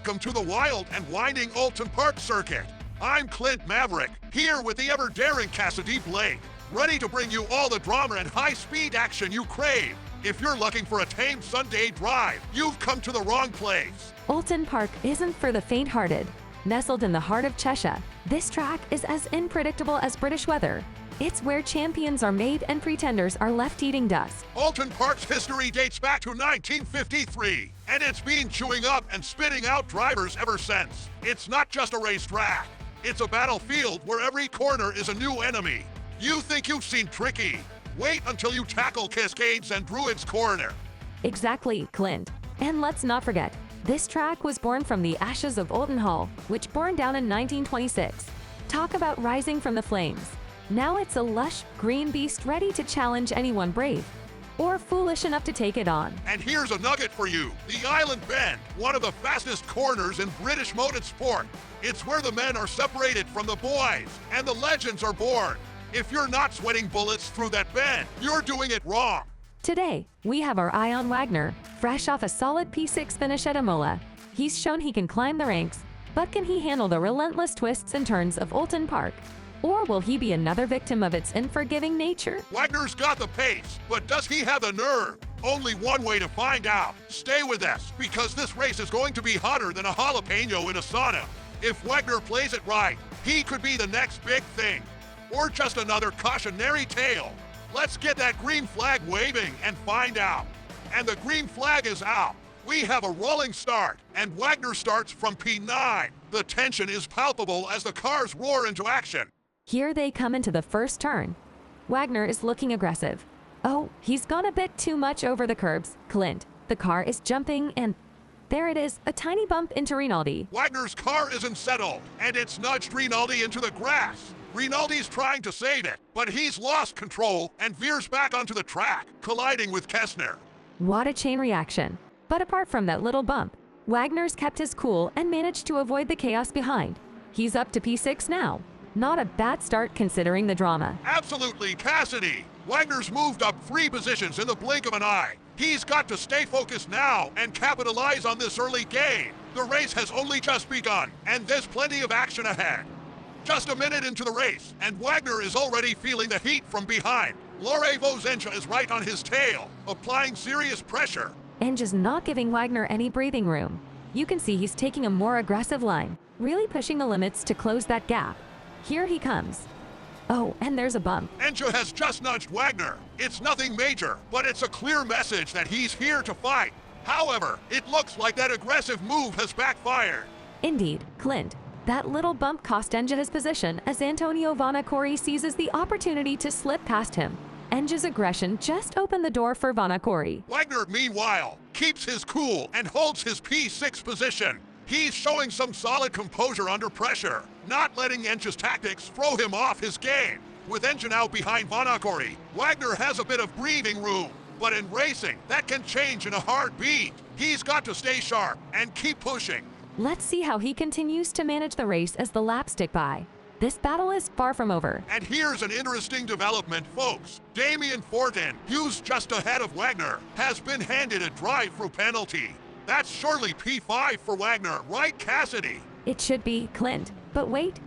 Welcome to the wild and winding Alton Park circuit. I'm Clint Maverick, here with the ever-daring Cassidy Blake, ready to bring you all the drama and high-speed action you crave. If you're looking for a tame Sunday drive, you've come to the wrong place. Alton Park isn't for the faint-hearted. Nestled in the heart of Cheshire, this track is as unpredictable as British weather. It's where champions are made and pretenders are left eating dust. Alton Park's history dates back to 1953, and it's been chewing up and spitting out drivers ever since. It's not just a racetrack. It's a battlefield where every corner is a new enemy. You think you've seen Tricky? Wait until you tackle Cascades and Druids Corner. Exactly, Clint. And let's not forget, this track was born from the ashes of Alton Hall, which burned down in 1926. Talk about rising from the flames. Now it's a lush, green beast ready to challenge anyone brave or foolish enough to take it on. And here's a nugget for you. The Island Bend, one of the fastest corners in British motor sport. It's where the men are separated from the boys and the legends are born. If you're not sweating bullets through that bend, you're doing it wrong. Today, we have our eye on Wagner, fresh off a solid P6 finish at Imola. He's shown he can climb the ranks, but can he handle the relentless twists and turns of Alton Park? Or will he be another victim of its unforgiving nature? Wagner's got the pace, but does he have the nerve? Only one way to find out. Stay with us, because this race is going to be hotter than a jalapeno in a sauna. If Wagner plays it right, he could be the next big thing. Or just another cautionary tale. Let's get that green flag waving and find out. And the green flag is out. We have a rolling start, and Wagner starts from P9. The tension is palpable as the cars roar into action. Here they come into the first turn. Wagner is looking aggressive. Oh, he's gone a bit too much over the curbs, Clint. The car is jumping and there it is, a tiny bump into Rinaldi. Wagner's car isn't settled, and it's nudged Rinaldi into the grass. Rinaldi's trying to save it, but he's lost control and veers back onto the track, colliding with Kessner. What a chain reaction. But apart from that little bump, Wagner's kept his cool and managed to avoid the chaos behind. He's up to P6 now. Not a bad start considering the drama. Absolutely, Cassidy. Wagner's moved up 3 positions in the blink of an eye. He's got to stay focused now and capitalize on this early gain. The race has only just begun, and there's plenty of action ahead. Just a minute into the race, and Wagner is already feeling the heat from behind. Lorevo's Enja is right on his tail, applying serious pressure. Enja's not giving Wagner any breathing room. You can see he's taking a more aggressive line, really pushing the limits to close that gap. Here he comes. Oh, and there's a bump. Enja has just nudged Wagner. It's nothing major, but it's a clear message that he's here to fight. However, it looks like that aggressive move has backfired. Indeed, Clint. That little bump cost Enja his position as Antonio Vanacori seizes the opportunity to slip past him. Enja's aggression just opened the door for Vanacori. Wagner, meanwhile, keeps his cool and holds his P6 position. He's showing some solid composure under pressure, not letting Enja's tactics throw him off his game. With Enja now behind Vanacori, Wagner has a bit of breathing room. But in racing, that can change in a heartbeat. He's got to stay sharp and keep pushing. Let's see how he continues to manage the race as the laps tick by. This battle is far from over. And here's an interesting development, folks. Damien Fortin, who's just ahead of Wagner, has been handed a drive-through penalty. That's surely P5 for Wagner, right, Cassidy? It should be, Clint. But wait.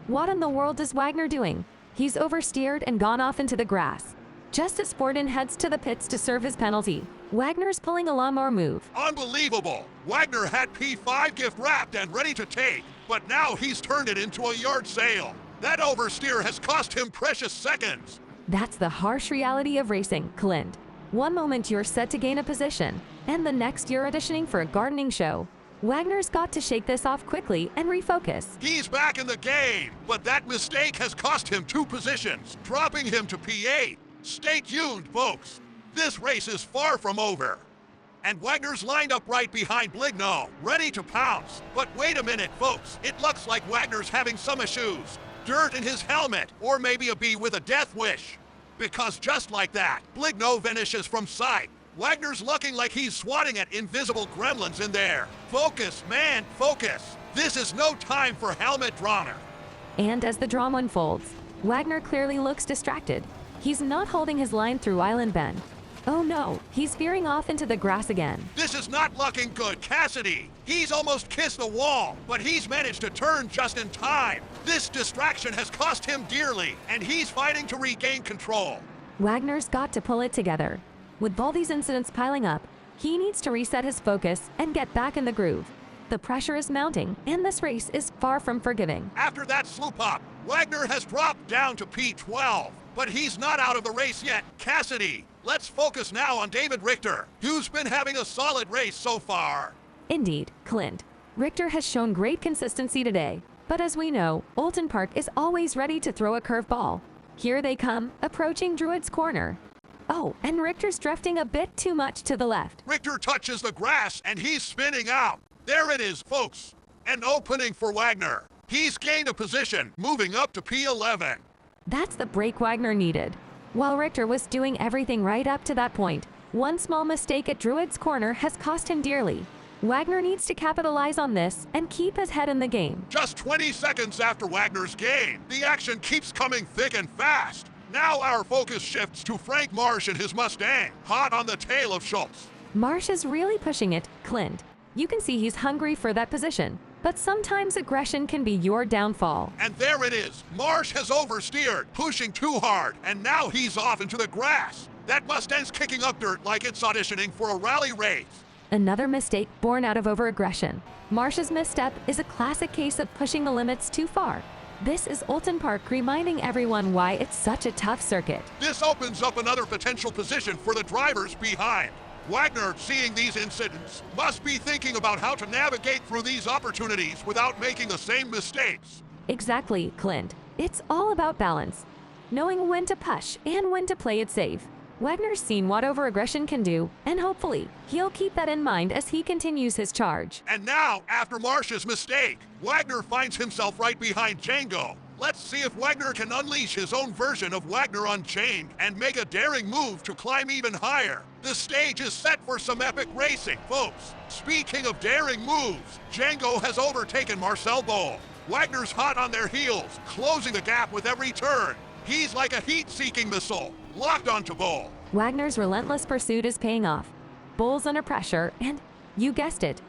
What in the world is Wagner doing? He's oversteered and gone off into the grass. Just as Fortin heads to the pits to serve his penalty, Wagner's pulling a lawnmower move. Unbelievable! Wagner had P5 gift wrapped and ready to take, but now he's turned it into a yard sale. That oversteer has cost him precious seconds. That's the harsh reality of racing, Clint. One moment you're set to gain a position, and the next you're auditioning for a gardening show. Wagner's got to shake this off quickly and refocus. He's back in the game, but that mistake has cost him 2 positions, dropping him to P8. Stay tuned, folks. This race is far from over. And Wagner's lined up right behind Bligno, ready to pounce. But wait a minute, folks. It looks like Wagner's having some issues. Dirt in his helmet, or maybe a bee with a death wish. Because just like that, Bligno vanishes from sight. Wagner's looking like he's swatting at invisible gremlins in there. Focus, man, focus. This is no time for helmet drama. And as the drama unfolds, Wagner clearly looks distracted. He's not holding his line through Island Bend. Oh no, he's veering off into the grass again. This is not looking good, Cassidy. He's almost kissed the wall, but he's managed to turn just in time. This distraction has cost him dearly, and he's fighting to regain control. Wagner's got to pull it together. With all these incidents piling up, he needs to reset his focus and get back in the groove. The pressure is mounting, and this race is far from forgiving. After that sloop up, Wagner has dropped down to P12, but he's not out of the race yet. Cassidy, let's focus now on David Richter, who's been having a solid race so far. Indeed, Clint. Richter has shown great consistency today, but as we know, Oulton Park is always ready to throw a curveball. Here they come, approaching Druid's Corner. Oh, and Richter's drifting a bit too much to the left. Richter touches the grass and he's spinning out. There it is, folks. An opening for Wagner. He's gained a position, moving up to P11. That's the break Wagner needed. While Richter was doing everything right up to that point, one small mistake at Druid's Corner has cost him dearly. Wagner needs to capitalize on this and keep his head in the game. Just 20 seconds after Wagner's gain, the action keeps coming thick and fast. Now our focus shifts to Frank Marsh and his Mustang, hot on the tail of Schultz. Marsh is really pushing it, Clint. You can see he's hungry for that position, but sometimes aggression can be your downfall. And there it is. Marsh has oversteered, pushing too hard, and now he's off into the grass. That Mustang's kicking up dirt like it's auditioning for a rally race. Another mistake born out of overaggression. Marsh's misstep is a classic case of pushing the limits too far. This is Oulton Park reminding everyone why it's such a tough circuit. This opens up another potential position for the drivers behind. Wagner, seeing these incidents, must be thinking about how to navigate through these opportunities without making the same mistakes. Exactly, Clint. It's all about balance. Knowing when to push and when to play it safe. Wagner's seen what overaggression can do, and hopefully, he'll keep that in mind as he continues his charge. And now, after Marsh's mistake, Wagner finds himself right behind Django. Let's see if Wagner can unleash his own version of Wagner Unchained and make a daring move to climb even higher. The stage is set for some epic racing, folks. Speaking of daring moves, Django has overtaken Marcel Boll. Wagner's hot on their heels, closing the gap with every turn. He's like a heat-seeking missile, locked onto Boll. Wagner's relentless pursuit is paying off. Boll's under pressure, and you guessed it,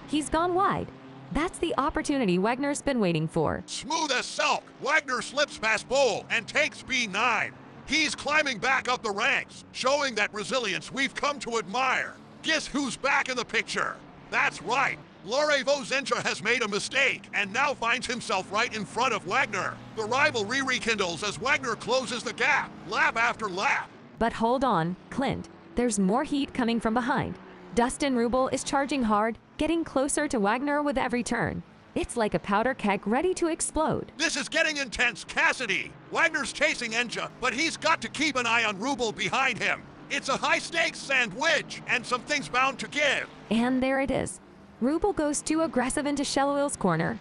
he's gone wide. That's the opportunity Wagner's been waiting for. Smooth as silk, Wagner slips past Boll and takes B9. He's climbing back up the ranks, showing that resilience we've come to admire. Guess who's back in the picture? That's right. Laure Vozenja has made a mistake and now finds himself right in front of Wagner. The rivalry rekindles as Wagner closes the gap, lap after lap. But hold on, Clint. There's more heat coming from behind. Dustin Rubel is charging hard, getting closer to Wagner with every turn. It's like a powder keg ready to explode. This is getting intense, Cassidy. Wagner's chasing Enja, but he's got to keep an eye on Rubel behind him. It's a high-stakes sandwich, and something's bound to give. And there it is. Rubel goes too aggressive into Shellwell's corner.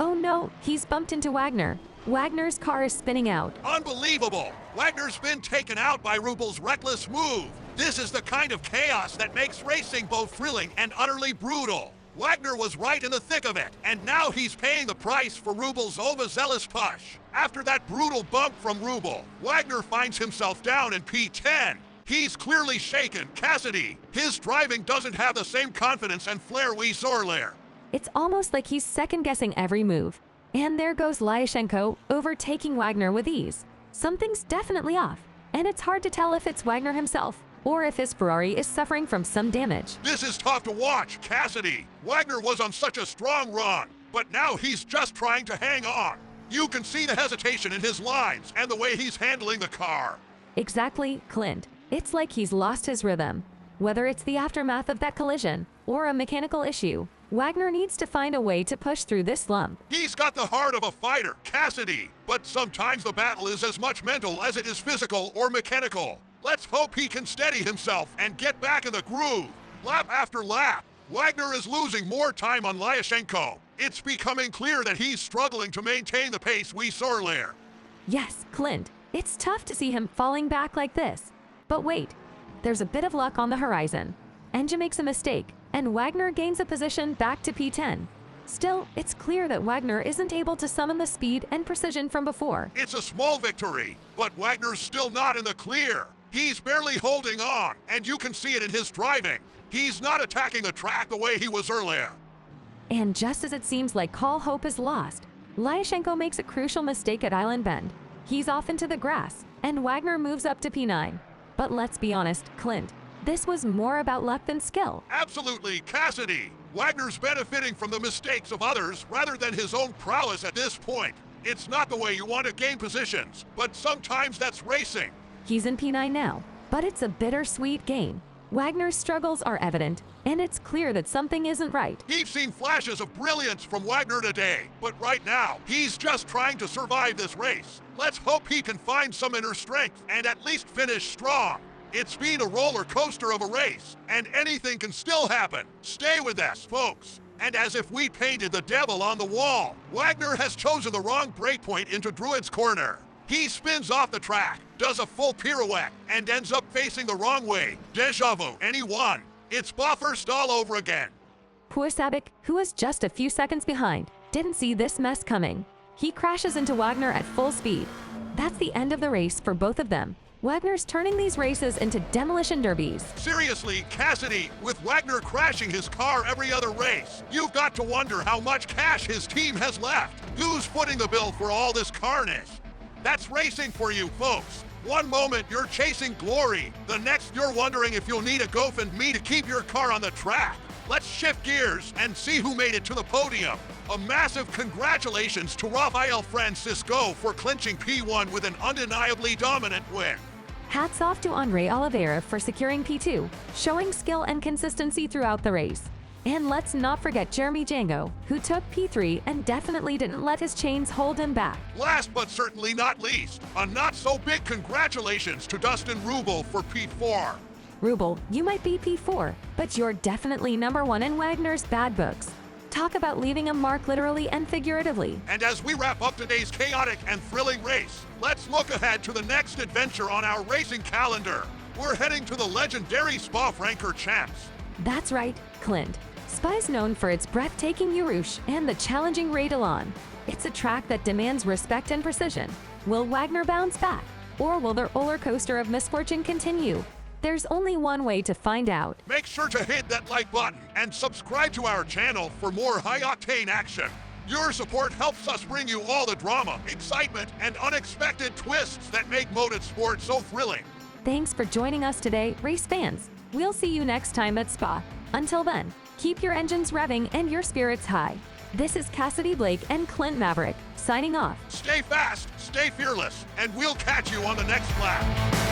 Oh no, he's bumped into Wagner. Wagner's car is spinning out. Unbelievable! Wagner's been taken out by Rubel's reckless move. This is the kind of chaos that makes racing both thrilling and utterly brutal. Wagner was right in the thick of it, and now he's paying the price for Rubel's overzealous push. After that brutal bump from Rubel, Wagner finds himself down in P10. He's clearly shaken, Cassidy. His driving doesn't have the same confidence and flair we saw there. It's almost like he's second-guessing every move. And there goes Lyashenko, overtaking Wagner with ease. Something's definitely off, and it's hard to tell if it's Wagner himself or if his Ferrari is suffering from some damage. This is tough to watch, Cassidy. Wagner was on such a strong run, but now he's just trying to hang on. You can see the hesitation in his lines and the way he's handling the car. Exactly, Clint. It's like he's lost his rhythm. Whether it's the aftermath of that collision or a mechanical issue, Wagner needs to find a way to push through this slump. He's got the heart of a fighter, Cassidy, but sometimes the battle is as much mental as it is physical or mechanical. Let's hope he can steady himself and get back in the groove. Lap after lap, Wagner is losing more time on Lyashenko. It's becoming clear that he's struggling to maintain the pace we saw there. Yes, Clint, it's tough to see him falling back like this. But wait, there's a bit of luck on the horizon. Enja makes a mistake, and Wagner gains a position back to P10. Still, it's clear that Wagner isn't able to summon the speed and precision from before. It's a small victory, but Wagner's still not in the clear. He's barely holding on, and you can see it in his driving. He's not attacking the track the way he was earlier. And just as it seems like all hope is lost, Lyashenko makes a crucial mistake at Island Bend. He's off into the grass, and Wagner moves up to P9. But let's be honest, Clint, this was more about luck than skill. Absolutely, Cassidy. Wagner's benefiting from the mistakes of others rather than his own prowess at this point. It's not the way you want to gain positions, but sometimes that's racing. He's in P9 now, but it's a bittersweet gain. Wagner's struggles are evident, and it's clear that something isn't right. We've seen flashes of brilliance from Wagner today, but right now, he's just trying to survive this race. Let's hope he can find some inner strength and at least finish strong. It's been a roller coaster of a race, and anything can still happen. Stay with us, folks. And as if we painted the devil on the wall, Wagner has chosen the wrong breakpoint into Druid's corner. He spins off the track, does a full pirouette, and ends up facing the wrong way. Deja vu, and he won. It's Bathurst all over again. Poor Sabic, who was just a few seconds behind, didn't see this mess coming. He crashes into Wagner at full speed. That's the end of the race for both of them. Wagner's turning these races into demolition derbies. Seriously, Cassidy, with Wagner crashing his car every other race, you've got to wonder how much cash his team has left. Who's footing the bill for all this carnage? That's racing for you, folks. One moment you're chasing glory, the next you're wondering if you'll need a GoFundMe to keep your car on the track. Let's shift gears and see who made it to the podium. A massive congratulations to Rafael Francisco for clinching P1 with an undeniably dominant win. Hats off to Andre Oliveira for securing P2, showing skill and consistency throughout the race. And let's not forget Jeremy Django, who took P3 and definitely didn't let his chains hold him back. Last but certainly not least, a not-so-big congratulations to Dustin Rubel for P4. Rubel, you might be P4, but you're definitely #1 in Wagner's bad books. Talk about leaving a mark literally and figuratively. And as we wrap up today's chaotic and thrilling race, let's look ahead to the next adventure on our racing calendar. We're heading to the legendary Spa-Francorchamps. That's right, Clint. Spa is known for its breathtaking Urush and the challenging Radalon. It's a track that demands respect and precision. Will Wagner bounce back? Or will their roller coaster of misfortune continue? There's only one way to find out. Make sure to hit that like button and subscribe to our channel for more high-octane action. Your support helps us bring you all the drama, excitement, and unexpected twists that make motorsport so thrilling. Thanks for joining us today, race fans. We'll see you next time at Spa. Until then, keep your engines revving and your spirits high. This is Cassidy Blake and Clint Maverick, signing off. Stay fast, stay fearless, and we'll catch you on the next lap.